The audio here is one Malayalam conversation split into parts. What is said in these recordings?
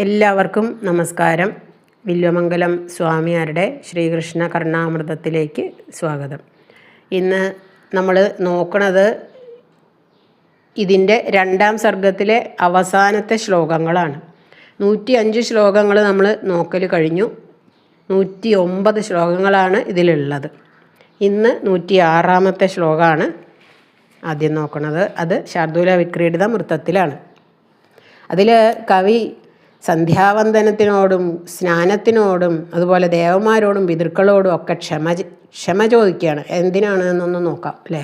എല്ലാവർക്കും നമസ്കാരം. വില്വമംഗലം സ്വാമിയാരുടെ ശ്രീകൃഷ്ണ കർണാമൃതത്തിലേക്ക് സ്വാഗതം. ഇന്ന് നമ്മൾ നോക്കുന്നത് ഇതിൻ്റെ 2-ാം സർഗത്തിലെ അവസാനത്തെ ശ്ലോകങ്ങളാണ്. 105 ശ്ലോകങ്ങൾ നമ്മൾ നോക്കൽ കഴിഞ്ഞു. 109 ശ്ലോകങ്ങളാണ് ഇതിലുള്ളത്. ഇന്ന് 106-ാമത്തെ ശ്ലോകമാണ് ആദ്യം നോക്കുന്നത്. അത് ശാർദൂല വിക്രീഡിത വൃത്തത്തിലാണ്. അതിൽ കവി സന്ധ്യാവന്ദനത്തിനോടും സ്നാനത്തിനോടും അതുപോലെ ദേവന്മാരോടും പിതൃക്കളോടും ഒക്കെ ക്ഷമ ചോദിക്കുകയാണ്. എന്തിനാണ് എന്നൊന്ന് നോക്കാം അല്ലേ.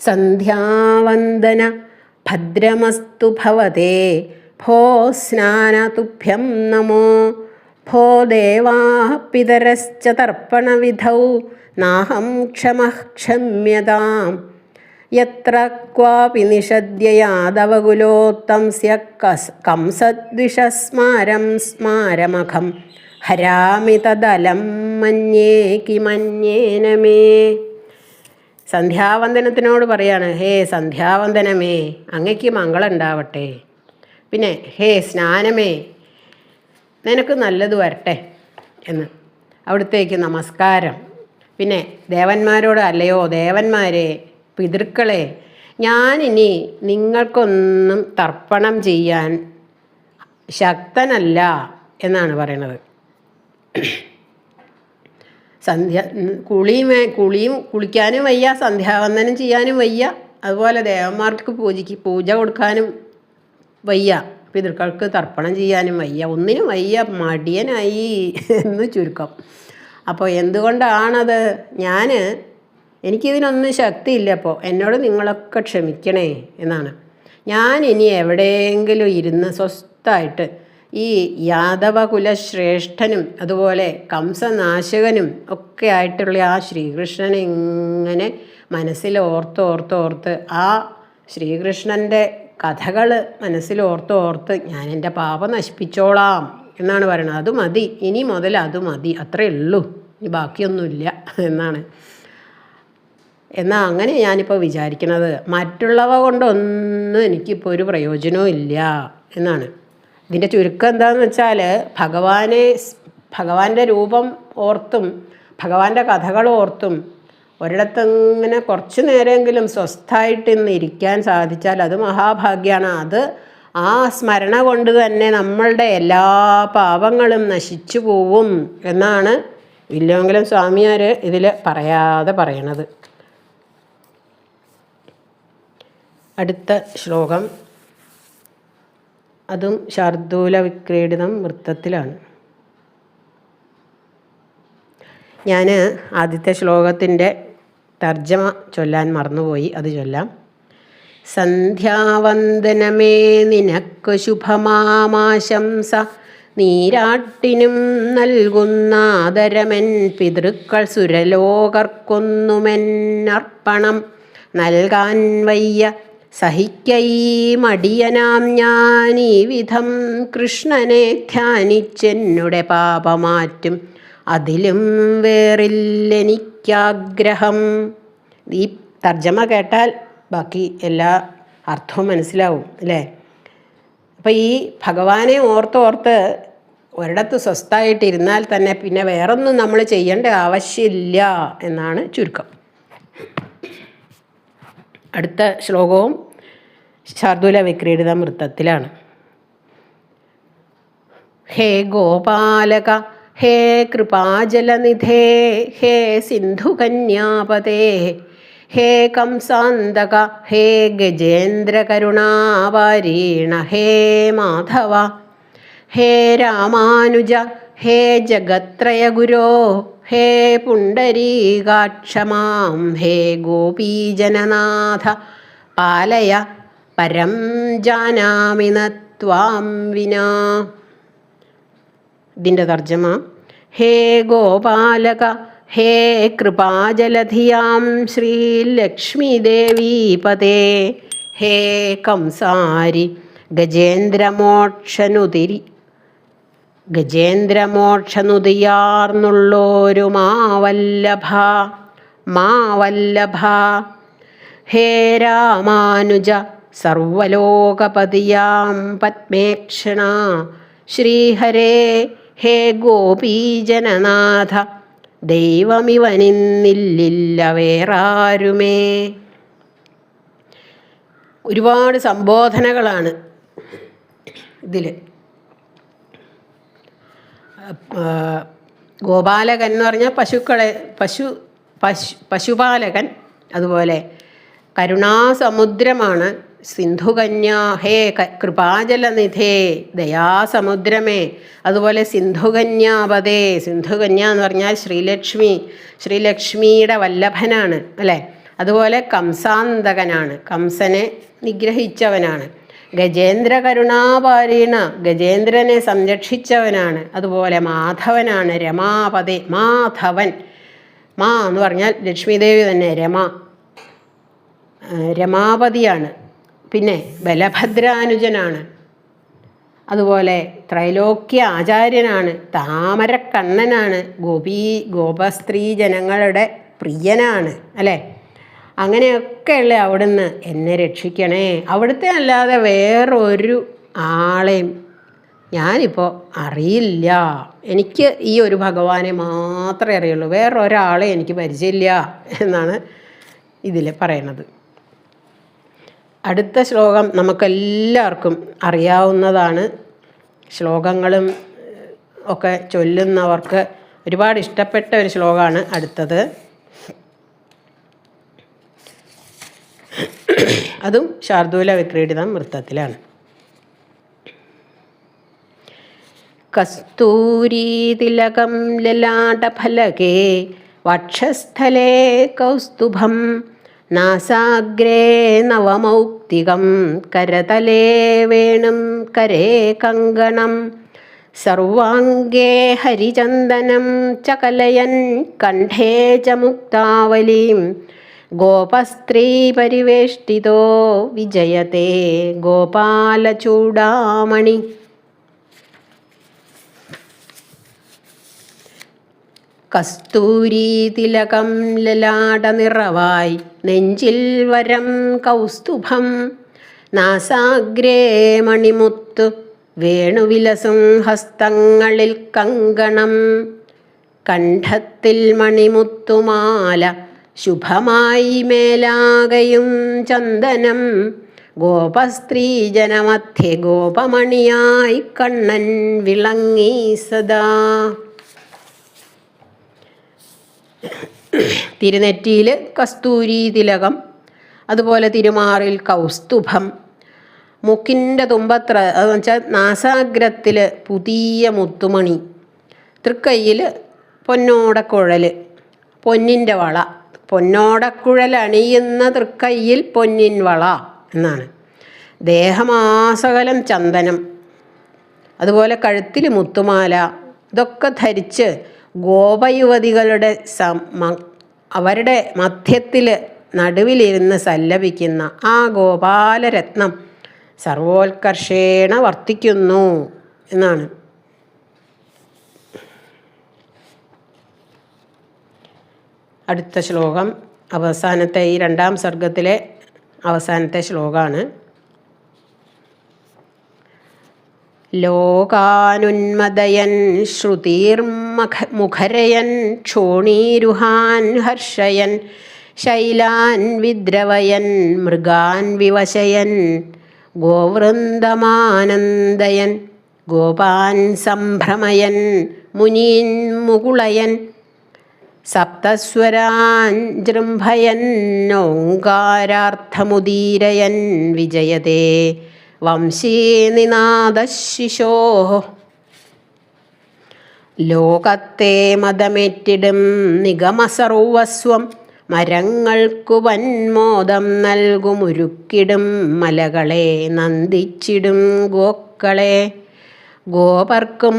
സന്ധ്യാവന്ദന ഭദ്രമസ്തു ഭവതേ ഭോ സ്നാനതുഭ്യം നമോ ഭോ ദേവാ പിതരശ്ച തർപ്പണവിധൗ നാഹം ക്ഷമഃ ക്ഷമ്യതാം യത്ര ക്വാപി നിഷദ്യ യാദവകുലോത്തംസ്യ കംസദ്വിഷസ്മാരം സ്മാരമഖം ഹരാമി തദലം മന്യേ കിമന്യേന മേ. സന്ധ്യാവന്ദനത്തിനോട് പറയാണ്, ഹേ സന്ധ്യാവന്ദനമേ, അങ്ങയ്ക്ക് മംഗളം ഉണ്ടാവട്ടെ. പിന്നെ ഹേ സ്നാനമേ, നിനക്ക് നല്ലത് വരട്ടെ എന്ന്. അവിടുത്തേക്ക് നമസ്കാരം. പിന്നെ ദേവന്മാരോട്, അല്ലയോ ദേവന്മാരെ, പിതൃക്കളെ, ഞാനിനി നിങ്ങൾക്കൊന്നും തർപ്പണം ചെയ്യാൻ ശക്തനല്ല എന്നാണ് പറയണത്. കുളിക്കാനും വയ്യ, സന്ധ്യാവന്ദനം ചെയ്യാനും വയ്യ, അതുപോലെ ദേവന്മാർക്ക് പൂജ കൊടുക്കാനും വയ്യ, പിതൃക്കൾക്ക് തർപ്പണം ചെയ്യാനും വയ്യ, ഒന്നിനും വയ്യ, മടിയനായി എന്ന് ചുരുക്കം. അപ്പോൾ എന്തുകൊണ്ടാണത്? എനിക്കിതിനൊന്നും ശക്തിയില്ല. അപ്പോൾ എന്നോട് നിങ്ങളൊക്കെ ക്ഷമിക്കണേ എന്നാണ്. ഞാൻ ഇനി എവിടെയെങ്കിലും ഇരുന്ന് സ്വസ്ഥമായിട്ട് ഈ യാദവകുലശ്രേഷ്ഠനും അതുപോലെ കംസനാശകനും ഒക്കെ ആയിട്ടുള്ള ആ ശ്രീകൃഷ്ണനെ ഇങ്ങനെ മനസ്സിൽ ഓർത്ത് ആ ശ്രീകൃഷ്ണൻ്റെ കഥകൾ മനസ്സിൽ ഓർത്ത് ഞാൻ എൻ്റെ പാപം നശിപ്പിച്ചോളാം എന്നാണ് പറയുന്നത്. അത് മതി, ഇനി മുതൽ അത് മതി, അത്രയേ ഉള്ളൂ, ഇനി ബാക്കിയൊന്നുമില്ല എന്നാണ്. എന്നാൽ അങ്ങനെ ഞാനിപ്പോൾ വിചാരിക്കണത്, മറ്റുള്ളവ കൊണ്ടൊന്നും എനിക്കിപ്പോൾ ഒരു പ്രയോജനവും ഇല്ല എന്നാണ്. ഇതിൻ്റെ ചുരുക്കം എന്താണെന്ന് വെച്ചാൽ, ഭഗവാന്റെ രൂപം ഓർത്തും ഭഗവാന്റെ കഥകൾ ഓർത്തും ഒരിടത്തിങ്ങനെ കുറച്ച് നേരമെങ്കിലും സ്വസ്ഥമായിട്ട് ഇന്ന് ഇരിക്കാൻ സാധിച്ചാൽ അത് മഹാഭാഗ്യമാണ്. അത് ആ സ്മരണ കൊണ്ട് തന്നെ നമ്മളുടെ എല്ലാ പാപങ്ങളും നശിച്ചു പോവും എന്നാണ് വില്വമംഗലം സ്വാമിയാർ ഇതിൽ പറയാതെ പറയണത്. അടുത്ത ശ്ലോകം അതും ശാർദൂല വിക്രീഡിതം വൃത്തത്തിലാണ്. ഞാൻ ആദ്യത്തെ ശ്ലോകത്തിൻ്റെ തർജ്ജമ ചൊല്ലാൻ മറന്നുപോയി, അത് ചൊല്ലാം. സന്ധ്യാവന്ദനമേ നിനക്കു ശുഭമാമാശംസ, നീരാട്ടിനും നൽകുന്ന ആദരമെൻ പിതൃക്കൾ സുരലോകർക്കൊന്നുമെന്നർപ്പണം നൽകാൻ വയ്യ സഹിക്കൈ മടിയനാം ഞാൻ ഈ വിധം കൃഷ്ണനെ ധ്യാനിച്ചെന്നുടെ പാപമാറ്റും അതിലും വേറില്ലെനിക്കാഗ്രഹം. ഈ തർജ്ജമ കേട്ടാൽ ബാക്കി എല്ലാ അർത്ഥവും മനസ്സിലാവും അല്ലേ. അപ്പോൾ ഈ ഭഗവാനെ ഓർത്ത് ഒരിടത്ത് സ്വസ്ഥമായിട്ടിരുന്നാൽ തന്നെ പിന്നെ വേറൊന്നും നമ്മൾ ചെയ്യേണ്ട ആവശ്യമില്ല എന്നാണ് ചുരുക്കം. അടുത്ത ശ്ലോകവും ശാർദൂല വിക്രീഡിത വൃത്തത്തിലാണ്. ഹേ ഗോപാലക, ഹേ കൃപാജലനിധേ, ഹേ സിന്ധുകന്യാപതേ, ഹേ കംസാന്തക, ഹേ ഗജേന്ദ്രകരുണാവാരീണ, ഹേ മാധവ, ഹേ രാമാനുജ, ഹേ ജഗത്രയഗുരോ, ഹേ പുണ്ടരീകാക്ഷമാം, ഹേ ഗോപീജനനാഥ, പാലയ പരം ജാനാമി ന ത്വാം വിനാ. ഇതിൻ്റെ തർജ്ജമ: ഹേ ഗോപാലക, ഹേ കൃപാജലധിയാം ശ്രീലക്ഷ്മീദേവീപതേ, ഹേ കംസാരി ഗജേന്ദ്രമോക്ഷനുദിയാർന്നുള്ളൊരു മാവല്ലഭ, ഹേ രാമാനുജ, സർവലോകപതിയാം പത്മേക്ഷണ ശ്രീഹരേ ഹേ ഗോപീജനനാഥ ദൈവമിവനിന്നില്ലില്ല വേറാരുമേ. ഒരുപാട് സംബോധനകളാണ് ഇതിൽ. ഗോപാലകൻ എന്ന് പറഞ്ഞാൽ പശുപാലകൻ. അതുപോലെ കരുണാസമുദ്രമാണ് സിന്ധുകന്യാ ഹേ കൃപാജലനിധേ ദയാസമുദ്രമേ. അതുപോലെ സിന്ധുകന്യാപതേ, സിന്ധുകന്യ എന്ന് പറഞ്ഞാൽ ശ്രീലക്ഷ്മിയുടെ വല്ലഭനാണ് അല്ലേ. അതുപോലെ കംസാന്തകനാണ്, കംസനെ നിഗ്രഹിച്ചവനാണ്. ഗജേന്ദ്ര കരുണാപാരീണ, ഗജേന്ദ്രനെ സംരക്ഷിച്ചവനാണ്. അതുപോലെ മാധവനാണ്, രമാപതേ മാധവൻ. മാ എന്ന് പറഞ്ഞാൽ ലക്ഷ്മീദേവി തന്നെ, രമാപതിയാണ്. പിന്നെ ബലഭദ്രാനുജനാണ്. അതുപോലെ ത്രൈലോക്യ ആചാര്യനാണ്, താമരക്കണ്ണനാണ്, ഗോപസ്ത്രീ ജനങ്ങളുടെ പ്രിയനാണ് അല്ലേ. അങ്ങനെയൊക്കെയുള്ള അവിടുന്ന് എന്നെ രക്ഷിക്കണേ. അവിടുത്തെ അല്ലാതെ വേറൊരു ആളെയും ഞാനിപ്പോൾ അറിയില്ല. എനിക്ക് ഈ ഒരു ഭഗവാനെ മാത്രമേ അറിയുള്ളൂ, വേറൊരാളെ എനിക്ക് പരിചയമില്ല എന്നാണ് ഇതിൽ പറയുന്നത്. അടുത്ത ശ്ലോകം നമുക്കെല്ലാവർക്കും അറിയാവുന്നതാണ്. ശ്ലോകങ്ങളും ഒക്കെ ചൊല്ലുന്നവർക്ക് ഒരുപാട് ഇഷ്ടപ്പെട്ട ഒരു ശ്ലോകമാണ് അടുത്തത്. അതും ശാർദൂല വിക്രീഡിതം വൃത്തത്തിലാണ്. കസ്തൂരീതിലകം ലലാടഫലകേ വക്ഷസ്ഥലേ കൗസ്തുഭം നാസാഗ്രേ നവമൗക്തികം കരതലേ വേണും കരേ കങ്കണം സർവാംഗേ ഹരിചന്ദനം ചകലയൻ കണ്ഠേ ച മുക്താവലീം ഗോപസ്ത്രീ പരിവേഷ്ടിതോ വിജയത്തെ ഗോപാലചൂടാമണി. കസ്തൂരീതിലകം ലലാടനിറവായി നെഞ്ചിൽ വരം കൗസ്തുഭം നാസാഗ്രേ മണിമുത്തു വേണുവിലസും ഹസ്തങ്ങളിൽ കങ്കണം കണ്ഠത്തിൽ മണിമുത്തുമാല ശുഭമായി മേലാകയും ചന്ദനം ഗോപസ്ത്രീജനമധ്യേ ഗോപമണിയായി കണ്ണൻ വിളങ്ങി സദാ. തിരുനെറ്റിയിൽ കസ്തൂരി തിലകം, അതുപോലെ തിരുമാറിൽ കൗസ്തുഭം, മുക്കിൻ്റെ തുമ്പത്ര അതെന്ന് വെച്ചാൽ നാസാഗ്രത്തിൽ പുതിയ മുത്തുമണി, തൃക്കൈയിൽ പൊന്നോടക്കുഴൽ, പൊന്നിൻ്റെ വള, പൊന്നോടക്കുഴൽ അണിയുന്ന തൃക്കൈയിൽ പൊന്നിൻ വള എന്നാണ്. ദേഹമാസകലം ചന്ദനം, അതുപോലെ കഴുത്തിൽ മുത്തുമാല, ഇതൊക്കെ ധരിച്ച് ഗോപയുവതികളുടെ അവരുടെ മധ്യത്തിൽ നടുവിലിരുന്ന് സല്ലപിക്കുന്ന ആ ഗോപാലരത്നം സർവോത്കർഷേണ വർത്തിക്കുന്നു എന്നാണ്. അടുത്ത ശ്ലോകം അവസാനത്തെ ഈ 2-ാം സർഗത്തിലെ അവസാനത്തെ ശ്ലോകമാണ്. ലോകാനുന്മദയൻ ശ്രുതിർമുഖരയൻ ക്ഷോണീരുഹാൻ ഹർഷയൻ ശൈലാൻ വിദ്രവയൻ മൃഗാൻ വിവശയൻ ഗോവൃന്ദമാനന്ദയൻ ഗോപാൻ സംഭ്രമയൻ മുനീൻ മുകുളയൻ സപ്തസ്വരാൻ ജൃംഭയൻ ഓങ്കാരാർത്ഥമുദീരയൻ വിജയതേ വംശീനിനാദശിശോ. ലോകത്തെ മതമേറ്റിടും നിഗമസർവസ്വം മരങ്ങൾക്കു വന്മോദം നൽകുമുരുക്കിടും മലകളെ നന്ദിച്ചിടും ഗോക്കളെ ഗോപർക്കും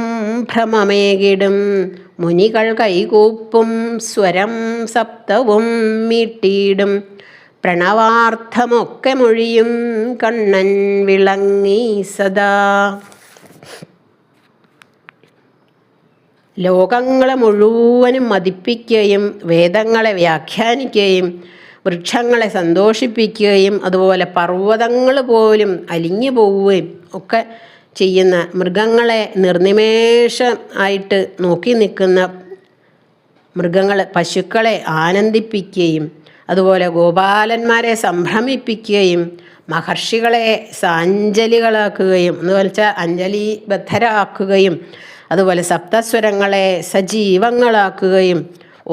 ഭ്രമമേകിടും മുനികൾ കൈകൂപ്പും സ്വരം സപ്തവും മീട്ടിയിടും പ്രണവാർത്ഥമൊക്കെ മൊഴിയും കണ്ണൻ വിളങ്ങി സദാ. ലോകങ്ങളെ മുഴുവനും മതിപ്പിക്കുകയും വേദങ്ങളെ വ്യാഖ്യാനിക്കുകയും വൃക്ഷങ്ങളെ സന്തോഷിപ്പിക്കുകയും അതുപോലെ പർവ്വതങ്ങൾ പോലും അലിഞ്ഞു പോവുകയും ഒക്കെ ചെയ്യുന്ന, മൃഗങ്ങളെ നിർനിമേഷം ആയിട്ട് നോക്കി നിൽക്കുന്ന മൃഗങ്ങൾ, പശുക്കളെ ആനന്ദിപ്പിക്കുകയും അതുപോലെ ഗോപാലന്മാരെ സംഭ്രമിപ്പിക്കുകയും മഹർഷികളെ സാഞ്ജലികളാക്കുകയും എന്ന് വെച്ചാൽ അഞ്ജലിബദ്ധരാക്കുകയും അതുപോലെ സപ്തസ്വരങ്ങളെ സജീവങ്ങളാക്കുകയും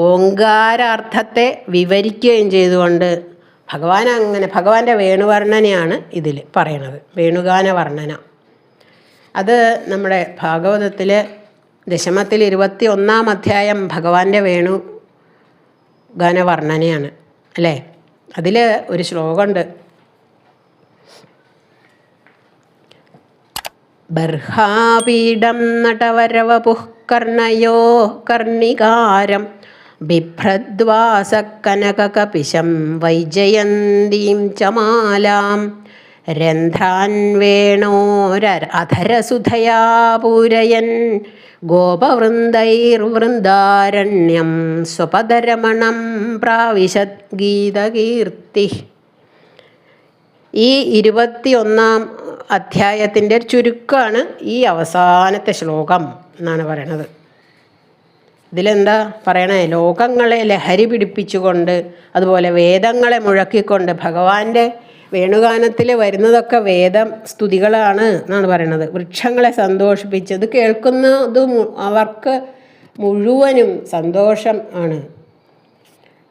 ഓങ്കാരാർത്ഥത്തെ വിവരിക്കുകയും ചെയ്തുകൊണ്ട് ഭഗവാന്റെ വേണുവർണ്ണനയാണ് ഇതിൽ പറയണത്. വേണുഗാന വർണ്ണന അത് നമ്മുടെ ഭാഗവതത്തിൽ ദശമത്തിൽ 21-ാം അധ്യായം ഭഗവാന്റെ വേണുഗാന വർണ്ണനയാണ് അല്ലേ. അതിൽ ഒരു ശ്ലോകമുണ്ട്. ബർഹാപീഠം നടവരവപുഃ കർണയോ കർണികാരം ബിഭ്രദ്വാസക്കനകകപിശം വൈജയന്തീം ചമാലാം രന്ധ്രാൻ വേണോരധരസുധയാ പൂരയൻ ഗോപവൃന്ദൈർവൃന്ദാരണ്യം സ്വപദരമണം പ്രാവിശത് ഗീതകീർത്തി. ഈ 21-ാം അധ്യായത്തിൻ്റെ ചുരുക്കമാണ് ഈ അവസാനത്തെ ശ്ലോകം എന്നാണ് പറയണത്. ഇതിലെന്താ പറയണേ? ലോകങ്ങളെ ലഹരി പിടിപ്പിച്ചുകൊണ്ട് അതുപോലെ വേദങ്ങളെ മുഴക്കിക്കൊണ്ട് ഭഗവാന്റെ വേണുഗാനത്തിൽ വരുന്നതൊക്കെ വേദം സ്തുതികളാണ് എന്നാണ് പറയണത്. വൃക്ഷങ്ങളെ സന്തോഷിപ്പിച്ചത് കേൾക്കുന്നതും അവർക്ക് മുഴുവനും സന്തോഷം ആണ്.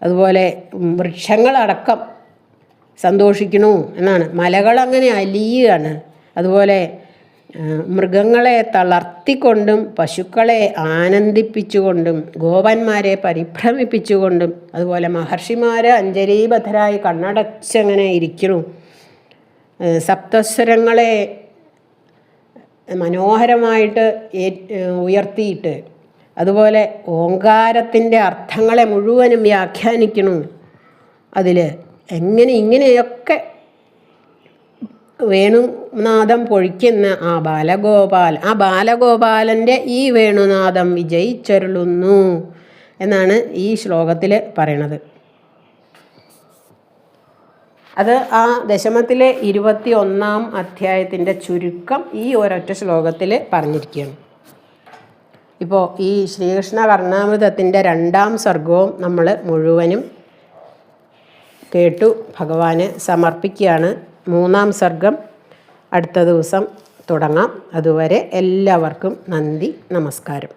അതുപോലെ വൃക്ഷങ്ങളടക്കം സന്തോഷിക്കണു എന്നാണ്. മലകളങ്ങനെ അലിയുകയാണ്. അതുപോലെ മൃഗങ്ങളെ തളർത്തിക്കൊണ്ടും പശുക്കളെ ആനന്ദിപ്പിച്ചുകൊണ്ടും ഗോപന്മാരെ പരിഭ്രമിപ്പിച്ചുകൊണ്ടും അതുപോലെ മഹർഷിമാർ അഞ്ജലീബദ്ധരായി കണ്ണടച്ചങ്ങനെ ഇരിക്കണു. സപ്തസ്വരങ്ങളെ മനോഹരമായിട്ട് ഉയർത്തിയിട്ട് അതുപോലെ ഓങ്കാരത്തിൻ്റെ അർത്ഥങ്ങളെ മുഴുവനും വ്യാഖ്യാനിക്കണു. അതിൽ ഇങ്ങനെയൊക്കെ വേണുനാദം പൊഴിക്കുന്ന ആ ബാലഗോപാലൻ്റെ ഈ വേണുനാദം വിജയിച്ചരുളുന്നു എന്നാണ് ഈ ശ്ലോകത്തിൽ പറയണത്. അത് ആ ദശമത്തിലെ 21-ാം അധ്യായത്തിൻ്റെ ചുരുക്കം ഈ ഒരൊറ്റ ശ്ലോകത്തിൽ പറഞ്ഞിരിക്കുകയാണ്. ഇപ്പോൾ ഈ ശ്രീകൃഷ്ണ കർണാമൃതത്തിൻ്റെ 2-ാം സർഗവും നമ്മൾ മുഴുവനും കേട്ടു ഭഗവാന് സമർപ്പിക്കുകയാണ്. 3-ാം സർഗം അടുത്ത ദിവസം തുടങ്ങാം. അതുവരെ എല്ലാവർക്കും നന്ദി, നമസ്കാരം.